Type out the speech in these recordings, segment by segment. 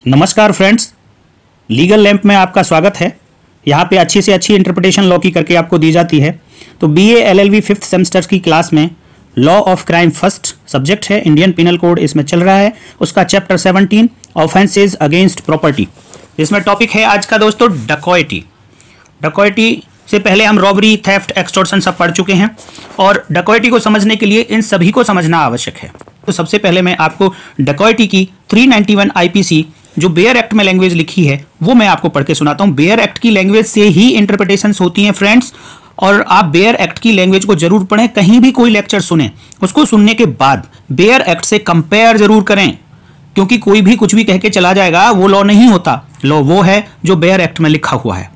नमस्कार friends, legal lamp में आपका स्वागत है। यहाँ पे अच्छी से अच्छी इंटरप्रिटेशन लॉ की करके आपको दी जाती है। तो बीए एलएलबी 5th सेमेस्टर की क्लास में law of crime first subject है, इंडियन पिनल कोड इसमें चल रहा है। उसका चैप्टर 17 ऑफेंसेस अगेंस्ट प्रॉपर्टी, इसमें टॉपिक है आज का दोस्तों डकॉयटी। डकॉयटी से पहले हम रॉबरी, थेफ्ट, एक्सटॉर्शन सब पढ़ चुके हैं और डकॉयटी को समझने के लिए इन सभी को समझना आवश्यक है। तो सबसे पहले मैं आपको डकॉयटी की 391 आईपीसी जो बेयर एक्ट में लैंग्वेज लिखी है वो मैं आपको पढ़ के सुनाता हूं। बेयर एक्ट की लैंग्वेज से ही इंटरप्रिटेशंस होती हैं फ्रेंड्स, और आप बेयर एक्ट की लैंग्वेज को जरूर पढ़ें। कहीं भी कोई लेक्चर सुने, उसको सुनने के बाद बेयर एक्ट से कंपेयर जरूर करें, क्योंकि कोई भी कुछ भी कह के चला जाएगा वो लॉ नहीं होता। लॉ वो है जो बेयर एक्ट में लिखा हुआ है।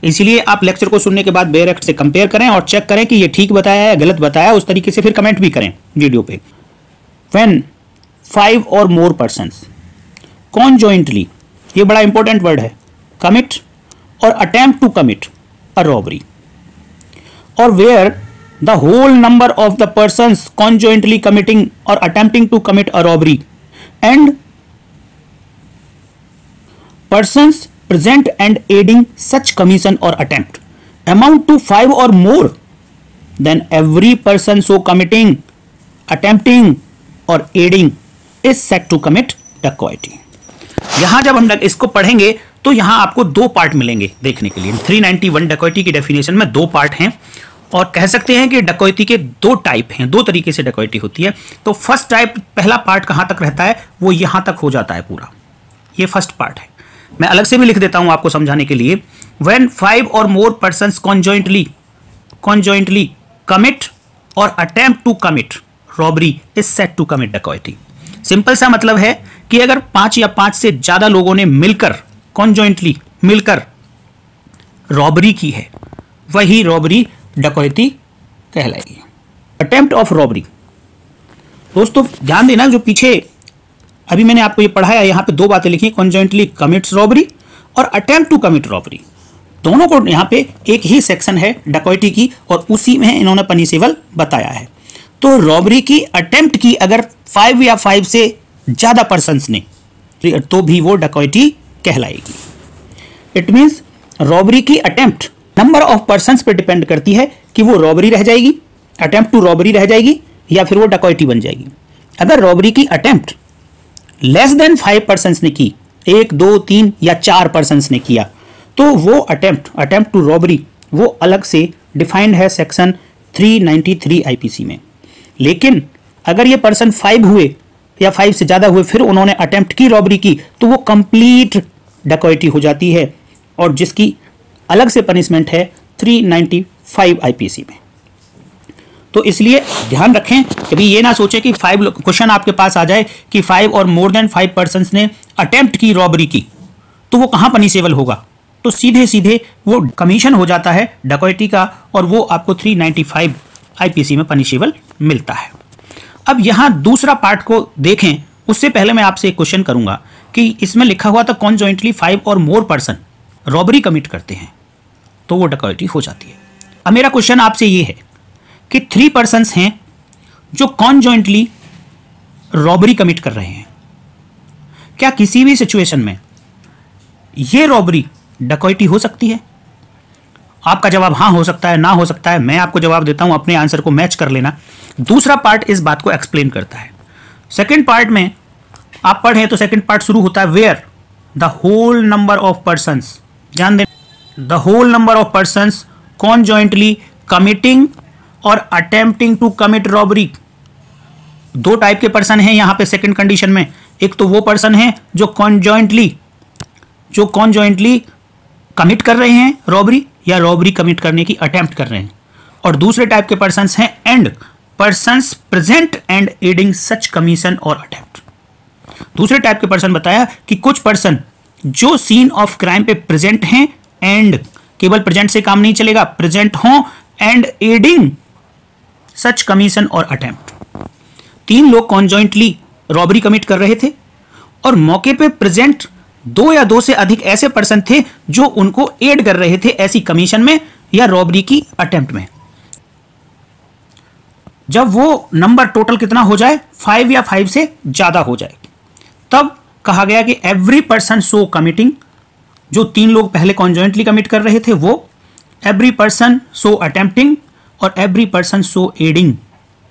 इसीलिए आप लेक्चर को सुनने के बाद बेयर एक्ट से कंपेयर करें और चेक करें कि ये ठीक बताया है या गलत बताया, उस तरीके से फिर कमेंट भी करें वीडियो पे। When 5 or more persons conjointly, ये बड़ा इंपॉर्टेंट वर्ड है, commit or attempt to commit a robbery, or where the whole number of the persons conjointly committing or attempting to commit a robbery and persons present and aiding such commission or attempt amount to 5 or more, then every person so committing, attempting or aiding is said to commit dacoity। यहां जब हम इसको पढ़ेंगे तो यहां आपको दो part मिलेंगे देखने के लिए। 391 डकॉयटी की डेफिनेशन में दो पार्ट हैं और कह सकते हैं कि डकॉयती के दो टाइप हैं, दो तरीके से डकॉयटी होती है। तो फर्स्ट टाइप, पहला पार्ट कहां तक रहता है, वो यहां तक हो जाता है पूरा। ये फर्स्ट पार्ट है, मैं अलग से भी लिख देता हूं आपको समझाने के लिए। When 5 or more persons conjointly commit or attempt to commit robbery is said to commit dacoity। Simple सा मतलब है कि अगर 5 या 5 से ज्यादा लोगों ने मिलकर, कॉन्जॉइंटली मिलकर रॉबरी की है, वही रॉबरी डकैती कहलाएगी। अटेम्प्ट ऑफ रॉबरी, दोस्तों ध्यान देना, जो पीछे अभी मैंने आपको ये पढ़ाया, यहां पे दो बातें लिखी, कॉन्जॉइंटली कमिट्स रॉबरी और अटेम्प्ट टू कमिट रॉबरी। दोनों को यहां पे एक ही सेक्शन है डकैती की और उसी में इन्होंने पनिशेबल बताया है। तो रॉबरी की अटेम्प्ट की अगर 5 या 5 से ज्यादा पर्सन्स ने, तो भी वो डकैती कहलाएगी। इट मींस रॉबरी की अटेम्प्ट नंबर ऑफ पर्सन्स पे डिपेंड करती है कि वो रॉबरी रह जाएगी, अटेम्प्ट टू रॉबरी रह जाएगी या फिर वो डकैती बन जाएगी। अगर रॉबरी की अटेम्प्ट लेस देन 5 पर्सन्स ने की, 1, 2, 3 या 4 पर्सन्स ने किया, तो वो अटेम्प्ट टू रॉबरी वो अलग से डिफाइंड है सेक्शन 393 आईपीसी में। लेकिन अगर ये पर्सन 5 हुए या 5 से ज्यादा हुए, फिर उन्होंने अटेम्प्ट की रॉबरी की, तो वो कंप्लीट डकैती हो जाती है और जिसकी अलग से पनिशमेंट है 395 आईपीसी में। तो इसलिए ध्यान रखें, कभी ये ना सोचे कि 5 क्वेश्चन आपके पास आ जाए कि 5 और मोर देन 5 पर्सन्स ने अटेम्प्ट की रॉबरी की, तो वो कहां पनिशेबल होगा। तो सीधे सीधे वो कमीशन हो जाता है डकैती का और वो आपको 395 आईपीसी में पनिशेबल मिलता है। अब यहां दूसरा पार्ट को देखें, उससे पहले मैं आपसे एक क्वेश्चन करूंगा कि इसमें लिखा हुआ था कॉन्जॉइंटली 5 और मोर पर्सन रॉबरी कमिट करते हैं तो वो डकैती हो जाती है। अब मेरा क्वेश्चन आपसे ये है कि 3 पर्सन्स हैं जो कॉन्जॉइंटली रॉबरी कमिट कर रहे हैं, क्या किसी भी सिचुएशन में ये रॉबरी डकैती हो सकती है? आपका जवाब हाँ हो सकता है, ना हो सकता है। मैं आपको जवाब देता हूं, अपने आंसर को मैच कर लेना। दूसरा पार्ट इस बात को एक्सप्लेन करता है। सेकंड पार्ट में आप पढ़ें तो सेकंड पार्ट शुरू होता है where the whole number of persons, ध्यान दें, the whole number of persons conjointly committing और अटेम्प्टिंग टू कमिट रॉबरी। दो टाइप के पर्सन हैं यहां पे सेकंड कंडीशन में। एक तो वो पर्सन है जो कॉन्जॉइंटली कमिट कर रहे हैं रॉबरी या रॉबरी कमिट करने की अटेम्प्ट कर रहे हैं, और दूसरे टाइप के पर्सन्स हैं and persons present and adding such commission और अटेम्प्ट। दूसरे टाइप के पर्सन बताया कि कुछ पर्सन जो सीन ऑफ क्राइम पे प्रेजेंट हैं एंड, केवल प्रेजेंट से काम नहीं चलेगा, प्रेजेंट हों एंड एडिंग सच कमीशन और अटेम्प्ट। 3 लोग कॉन्जॉइंटली रॉबरी कमिट कर रहे थे और मौके पे प्रेजेंट 2 या 2 से अधिक ऐसे पर्सन थे जो उनको एड कर रहे थे ऐसी कमीशन में या रॉबरी की अटेम्प्ट में। जब वो नंबर टोटल कितना हो जाए, 5 या 5 से ज्यादा हो जाए, तब कहा गया कि एवरी पर्सन सो कमिटिंग, जो 3 लोग पहले कॉन्जॉइंटली कमिट कर रहे थे वो, एवरी पर्सन सो अटेम्प्टिंग और एवरी पर्सन सो एडिंग,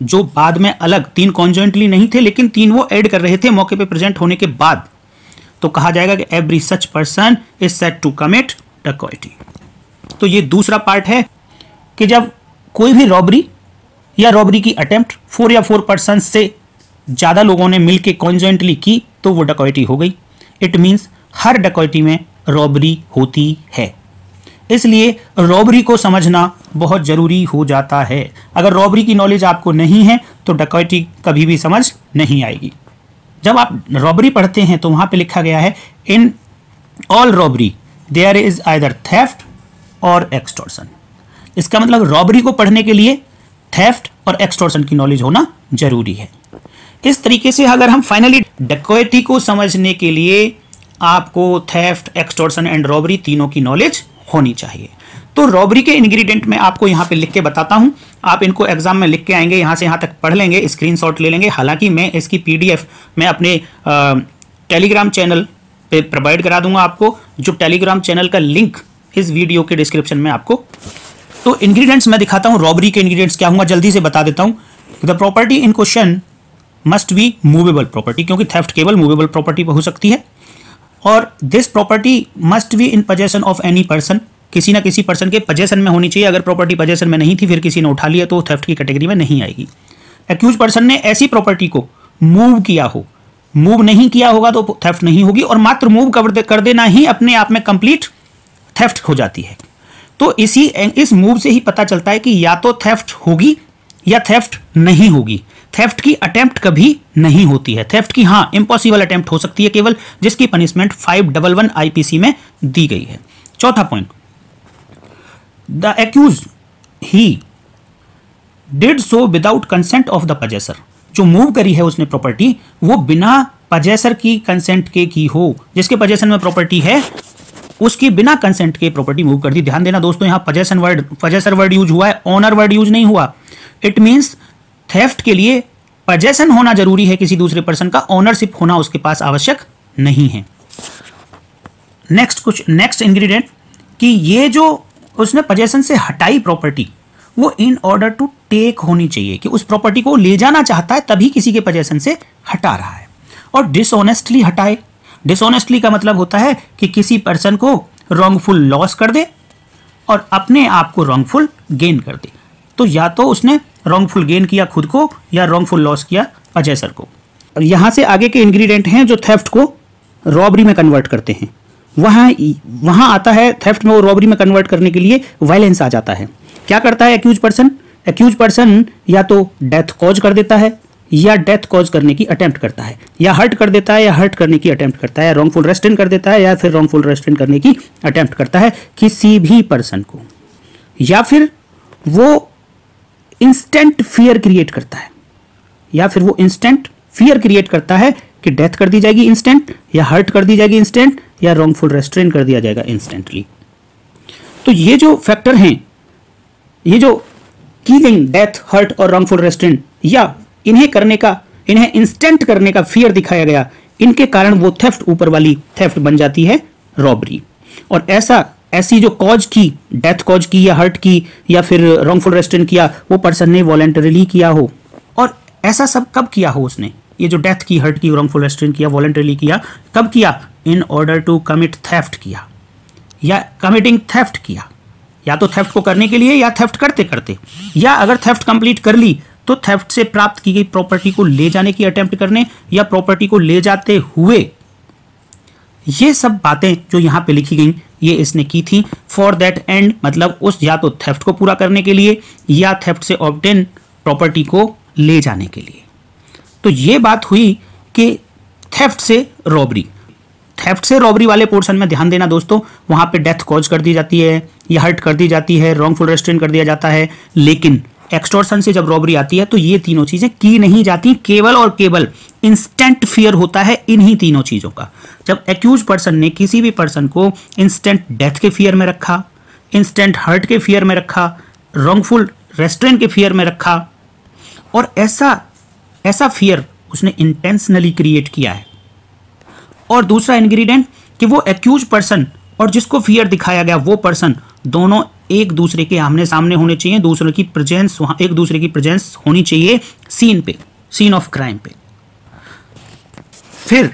जो बाद में अलग 3 कॉन्जॉइंटली नहीं थे लेकिन 3 वो ऐड कर रहे थे मौके पे प्रेजेंट होने के बाद, तो कहा जाएगा कि every such person is said to commit डकैती। तो ये दूसरा पार्ट है कि जब कोई भी रॉबरी या रॉबरी की अटेम्प्ट 4 या 4 पर्सन से ज़्यादा लोगों ने मिलकर कॉन्जॉइंटली की तो वो डकैती हो गई। इट मीन्स हर डकैती में रॉबरी होती है, इसलिए रॉबरी को समझना बहुत ज़रूरी हो जाता है। अगर रॉबरी की नॉलेज आपको नहीं है तो डकैती कभी भी समझ नहीं आएगी। जब आप रॉबरी पढ़ते हैं तो वहाँ पे लिखा गया है in all robbery there is either theft और एक्सटॉर्शन। इसका मतलब रॉबरी को पढ़ने के लिए थेफ्ट और एक्सटॉर्शन की नॉलेज होना जरूरी है। इस तरीके से अगर हम फाइनली डकैती को समझने के लिए आपको थेफ्ट, एक्सटॉर्शन एंड रॉबरी तीनों की नॉलेज होनी चाहिए। तो रॉबरी के इंग्रेडिएंट मैं आपको यहाँ पे लिख के बताता हूँ, आप इनको एग्जाम में लिख के आएंगे, यहाँ से यहाँ तक पढ़ लेंगे, स्क्रीनशॉट ले लेंगे। हालांकि मैं इसकी पीडीएफ मैं अपने टेलीग्राम चैनल पे प्रोवाइड करा दूंगा आपको, जो टेलीग्राम चैनल का लिंक इस वीडियो के डिस्क्रिप्शन में आपको। तो इंग्रेडिएंट्स मैं दिखाता हूँ, रॉबरी के इंग्रेडिएंट्स क्या होंगे जल्दी से बता देता हूँ। The property in question must be movable property, क्योंकि थेफ्ट केवल मूवेबल प्रॉपर्टी पर हो सकती है। और this property must be in possession of any person, किसी ना किसी पर्सन के पोजेशन में होनी चाहिए। अगर प्रॉपर्टी पोजेशन में नहीं थी फिर किसी ने उठा लिया तो थेफ्ट की कैटेगरी में नहीं आएगी। एक्यूज पर्सन ने ऐसी प्रॉपर्टी को मूव किया हो, मूव नहीं किया होगा तो थेफ्ट नहीं होगी, और मात्र मूव कर देना ही अपने आप में कंप्लीट थेफ्ट हो जाती है। तो इस मूव से ही पता चलता है कि या तो थेफ्ट होगी या थेफ्ट नहीं होगी। थेफ्ट की अटेम्प्ट कभी नहीं होती है। थेफ्ट की हाँ इम्पॉसिबल अटेम्प्ट हो सकती है केवल, जिसकी पनिशमेंट 511 आईपीसी में दी गई है। चौथा point, the accused he did so without consent of the possessor. जो मूव करी है उसने प्रॉपर्टी वो बिना पजेसर की कंसेंट के की हो, जिसके पजेशन में प्रॉपर्टी है उसकी बिना कंसेंट के प्रॉपर्टी मूव कर दी। ध्यान देना दोस्तों, यहां पजेसर वर्ड यूज हुआ है, ओनर वर्ड यूज नहीं हुआ। इट मींस थेफ्ट के लिए पजेशन होना जरूरी है किसी दूसरे पर्सन का, ओनरशिप होना उसके पास आवश्यक नहीं है। नेक्स्ट इंग्रेडिएंट कि ये जो उसने पजेशन से हटाई प्रॉपर्टी वो इन ऑर्डर टू टेक होनी चाहिए, कि उस प्रॉपर्टी को ले जाना चाहता है तभी किसी के पजेशन से हटा रहा है। और डिसऑनेस्टली हटाए, डिसऑनेस्टली का मतलब होता है कि किसी पर्सन को रॉन्गफुल लॉस कर दे और अपने आप को रॉन्गफुल गेन कर दे। तो या तो उसने रॉन्गफुल गेन किया खुद को या रॉन्गफुल लॉस किया पजेसर को। और यहाँ से आगे के इंग्रेडिएंट हैं जो थेफ्ट को रॉबरी में कन्वर्ट करते हैं। वहाँ आता है थेफ्ट में, वो रॉबरी में कन्वर्ट करने के लिए वायलेंस आ जाता है। क्या करता है एक्यूज पर्सन? एक्यूज पर्सन या तो डेथ कॉज कर देता है या डेथ कॉज करने की अटेम्प्ट करता है, या हर्ट कर देता है या हर्ट करने की अटेम्प्ट करता है, या रॉन्गफुल रेस्ट्रेन कर देता है या फिर रॉन्गफुल रेस्ट्रेन करने की अटेम्प्ट करता है किसी भी पर्सन को, या फिर वो इंस्टेंट फियर क्रिएट करता है, या फिर वो इंस्टेंट फियर क्रिएट करता है कि डेथ कर दी जाएगी इंस्टेंट, या हर्ट कर दी जाएगी इंस्टेंट, या रॉन्गफुल रेस्ट्रेन कर दिया जाएगा इंस्टेंटली। तो ये जो फैक्टर हैं, ये जो किलिंग, डेथ, हर्ट और रॉन्गफुल रेस्ट्रेन, या इन्हें इंस्टेंट करने का फियर दिखाया गया, इनके कारण वो थेफ्ट, ऊपर वाली थेफ्ट बन जाती है रॉबरी। और ऐसी जो कॉज की, डेथ कॉज की या हर्ट की या फिर रॉन्गफुल रेस्ट्रेन किया, वो पर्सन ने वॉलंटरीली किया हो। और ऐसा सब कब किया हो उसने, ये जो डेथ की, हर्ट की, रॉन्गफुल रेस्ट्रेन किया, वॉलंटरीली किया, कब किया? In order to commit theft किया या कमिटिंग थेफ्ट किया, या तो थेफ्ट को करने के लिए या थेफ्ट करते करते, या अगर थेफ्ट कंप्लीट कर ली तो थेफ्ट से प्राप्त की गई प्रॉपर्टी को ले जाने की अटेम्प्ट करने या प्रॉपर्टी को ले जाते हुए। ये सब बातें जो यहां पे लिखी गई ये इसने की थी फॉर दैट एंड, मतलब उस या तो थेफ्ट को पूरा करने के लिए या थेफ्ट से ऑब्टेन प्रॉपर्टी को ले जाने के लिए। तो ये बात हुई कि थेफ्ट से रॉबरी। थेफ्ट से रॉबरी वाले पोर्शन में ध्यान देना दोस्तों, वहां पे डेथ कॉज कर दी जाती है या हर्ट कर दी जाती है, रॉन्गफुल रेस्ट्रेन कर दिया जाता है। लेकिन एक्सटॉर्शन से जब रॉबरी आती है तो ये तीनों चीजें की नहीं जाती, केवल और केवल इंस्टेंट फियर होता है इन्हीं तीनों चीजों का। जब एक्यूज पर्सन ने किसी भी पर्सन को इंस्टेंट डेथ के फियर में रखा, इंस्टेंट हर्ट के फियर में रखा, रॉन्गफुल रेस्ट्रेन के फियर में रखा, और ऐसा फियर उसने इंटेंशनली क्रिएट किया है, और दूसरा इंग्रेडिएंट कि वो एक्यूज पर्सन और जिसको फियर दिखाया गया वो पर्सन दोनों एक दूसरे के आमने सामने होने चाहिए, दूसरे की प्रेजेंस वहाँ एक दूसरे की प्रेजेंस होनी चाहिए सीन पे, सीन ऑफ क्राइम पे। फिर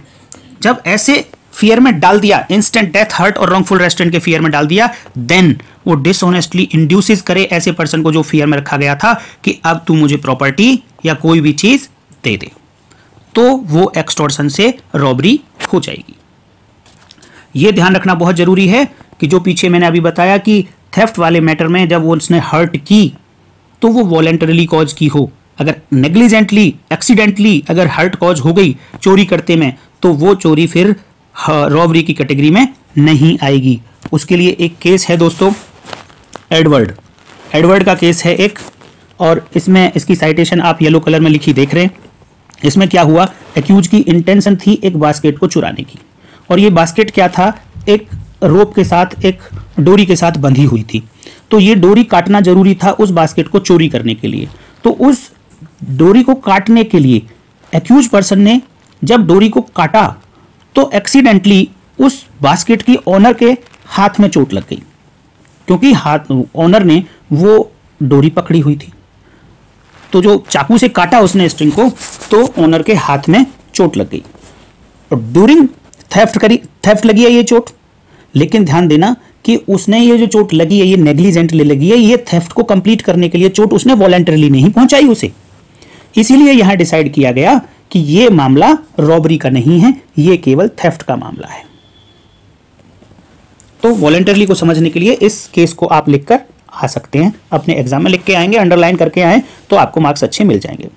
जब ऐसे फियर में डाल दिया, इंस्टेंट डेथ, हर्ट और रॉन्गफुल रेस्ट्रेंट के फियर में डाल दिया, देन वो डिसऑनेस्टली इंड्यूसेस करे ऐसे पर्सन को जो फियर में रखा गया था कि अब तू मुझे प्रॉपर्टी या कोई भी चीज दे दे, तो वो एक्सटॉर्शन से रॉबरी हो जाएगी। ये ध्यान रखना बहुत जरूरी है कि जो पीछे मैंने अभी बताया कि थेफ्ट वाले मैटर में जब वो उसने हर्ट की तो वो वॉलेंटरली कॉज की हो, अगर नेग्लिजेंटली एक्सीडेंटली अगर हर्ट कॉज हो गई चोरी करते में तो वो चोरी फिर रॉबरी की कैटेगरी में नहीं आएगी। उसके लिए एक केस है दोस्तों, एडवर्ड का केस है एक, और इसमें इसकी साइटेशन आप येलो कलर में लिखी देख रहे हैं। इसमें क्या हुआ, एक्यूज की इंटेंशन थी एक बास्केट को चुराने की, और ये बास्केट क्या था, एक रोप के साथ, एक डोरी के साथ बंधी हुई थी। तो ये डोरी काटना जरूरी था उस बास्केट को चोरी करने के लिए। तो उस डोरी को काटने के लिए एक्यूज पर्सन ने जब डोरी को काटा तो एक्सीडेंटली उस बास्केट की ओनर के हाथ में चोट लग गई, क्योंकि ओनर ने वो डोरी पकड़ी हुई थी। तो जो चाकू से काटा उसने स्ट्रिंग को तो ओनर के हाथ में चोट लग गई, और ड्यूरिंग थेफ्ट लगी है ये चोट। लेकिन ध्यान देना कि उसने ये जो चोट लगी है ये नेग्लिजेंटली लगी है, ये थेफ्ट को कंप्लीट करने के लिए चोट उसने वॉलेंटरली नहीं पहुंचाई उसे। इसीलिए यहां डिसाइड किया गया कि ये मामला रॉबरी का नहीं है, ये केवल थेफ्ट का मामला है। तो वॉलेंटरली को समझने के लिए इस केस को आप लिखकर आ सकते हैं, अपने एग्जाम में लिख के आएंगे, अंडरलाइन करके आए तो आपको मार्क्स अच्छे मिल जाएंगे।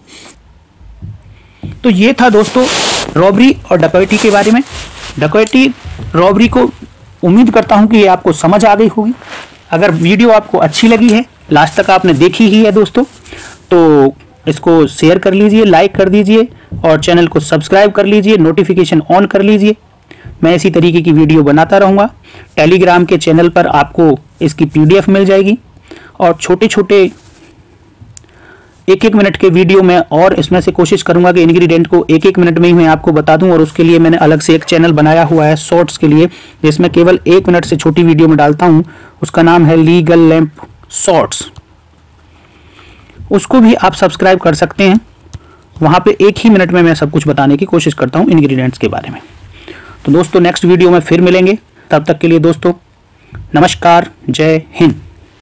तो ये था दोस्तों रॉबरी और डकैती के बारे में। डकैती रॉबरी को उम्मीद करता हूं कि ये आपको समझ आ गई होगी। अगर वीडियो आपको अच्छी लगी है, लास्ट तक आपने देखी ही है दोस्तों, तो इसको शेयर कर लीजिए, लाइक कर दीजिए और चैनल को सब्सक्राइब कर लीजिए, नोटिफिकेशन ऑन कर लीजिए। मैं इसी तरीके की वीडियो बनाता रहूँगा। टेलीग्राम के चैनल पर आपको इसकी PDF मिल जाएगी, और छोटे छोटे 1-1 मिनट के वीडियो में, और इसमें से कोशिश करूंगा कि इंग्रेडिएंट को 1-1 मिनट में ही मैं आपको बता दूं। और उसके लिए मैंने अलग से एक चैनल बनाया हुआ है शॉर्ट्स के लिए, जिसमें केवल 1 मिनट से छोटी वीडियो में डालता हूं। उसका नाम है लीगल लैंप शॉर्ट्स, उसको भी आप सब्सक्राइब कर सकते हैं। वहां पे 1 ही मिनट में मैं सब कुछ बताने की कोशिश करता हूं इंग्रेडिएंट्स के बारे में। तो दोस्तों नेक्स्ट वीडियो में फिर मिलेंगे, तब तक के लिए दोस्तों नमस्कार, जय हिंद।